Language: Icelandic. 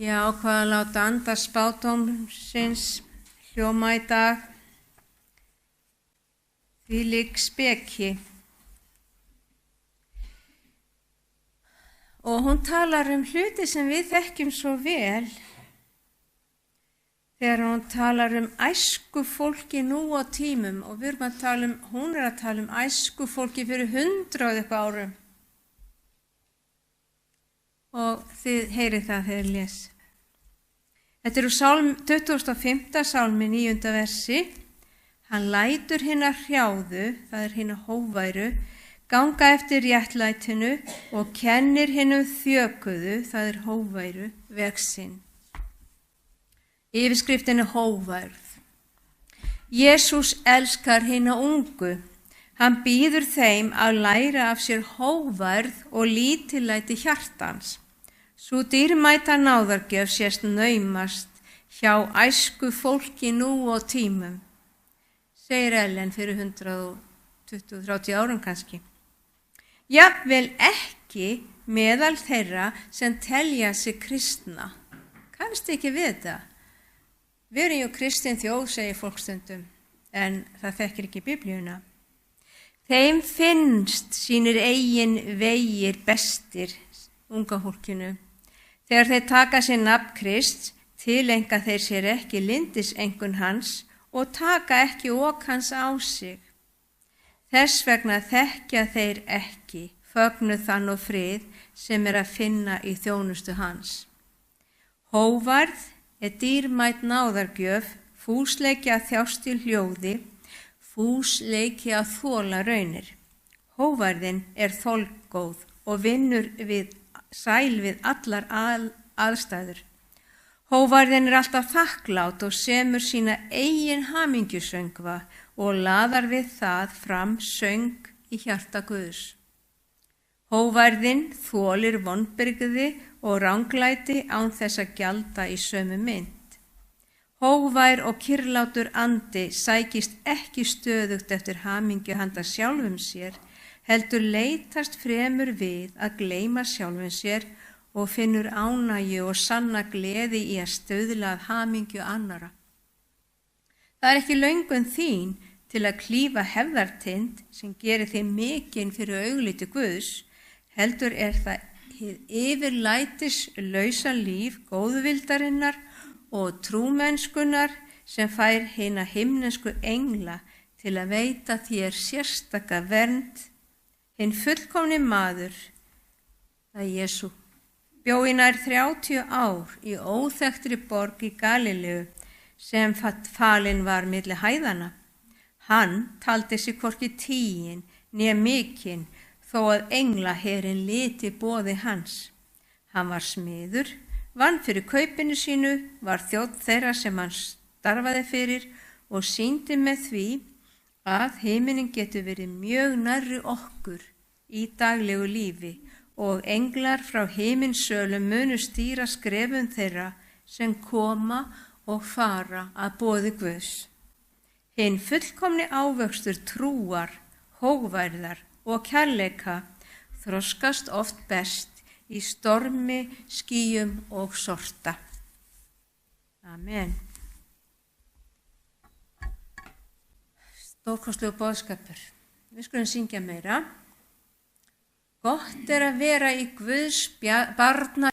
Ég ákvað að láta anda spádómsins hljóma í dag. Þvílík speki. Og hún talar hluti sem við þekkjum svo vel. Þegar hún talar æsku fólki nú á tímum og við erum hún er að tala æsku fólki fyrir 100 eitthvað árum. Og þið heyrið það þegar ég les. Þetta eru 25. sálmi 9. versi. Hann lætur hina hrjáðu, það er hina hóværu, ganga eftir réttlætinu og kennir hinum þjökuðu, það er hóværu, veg sinn. Yfirskriftin er hóværð. Jesús elskar hina ungu. Hann býður þeim að læra af sér hóværð og lítillæti hjartans. Sú dýrmæta náðargjöf sést naumast hjá æsku fólki nú á tímum, segir Ellen fyrir 120-130 árum kannski. Jafnvel ekki meðal þeirra sem telja sig kristna. Kannst ekki við það? Við erum jú kristin þjóð, segir fólk stundum, en það þekkir ekki Biblíuna. Þeim finnst sínir eigin vegir bestir, unga fólkinu. Þegar þeir taka sér nafn Krists, tileinka þeir sér ekki lyndisengun hans og taka ekki ok hans á sig. Þess vegna þekkja þeir ekki fögnuð þann og frið sem er að finna í þjónustu hans. Hóværð er dýrmæt náðargjöf, fúsleiki að þjást til hljóði, fúsleiki að þola raunir. Hóværðin er þolgóð og vinnur sæl við allar aðstæður. Hóværðin er alltaf þakklát og semur sína eigin hamingjusöngva og laðar við það fram söng í hjarta Guðs. Hóværðin þolir vonbrigði og ranglæti án þess að gjalda í sömu mynd. Hóvær og kyrrlátur andi sækist ekki stöðugt eftir hamingju handa sjálfum sér, heldur leitast fremur við að gleyma sjálfum sér og finnur ánægju og sanna gleði í að stuðla að hamingju annara. Það er ekki löngun þín til að klífa hefðartind sem gerir þig mikinn fyrir augliti Guðs, heldur er það hið yfirlætislausa líf góðvildarinnar og trúmennskunnar sem fær hina himnesku engla til að veita þér sérstaka vernd. Hinn fullkomni maður, það er Jesú, bjó í nær 30 ár í óþekktri borg í Galileu sem falin var milli hæðana. Hann taldi sig hvorki tíin né mikinn þó að englaherinn liti boði hans. Hann var smiður, vann fyrir kaupinu sínu, var þjónn þeirra sem hann starfaði fyrir og sýndi með því að himinin getur verið mjög nærri okkur í daglegu lífi og englar frá himinsölum munu stýra skrefum þeirra sem koma og fara að boði Guðs. Hinn fullkomni ávöxtur trúar, hógværðar og kærleika þroskast oft best í stormi, skýjum og sorta. Amen. Stórkostlegu boðskapur. Við skulum syngja meira. Gott er að vera í Guðs barna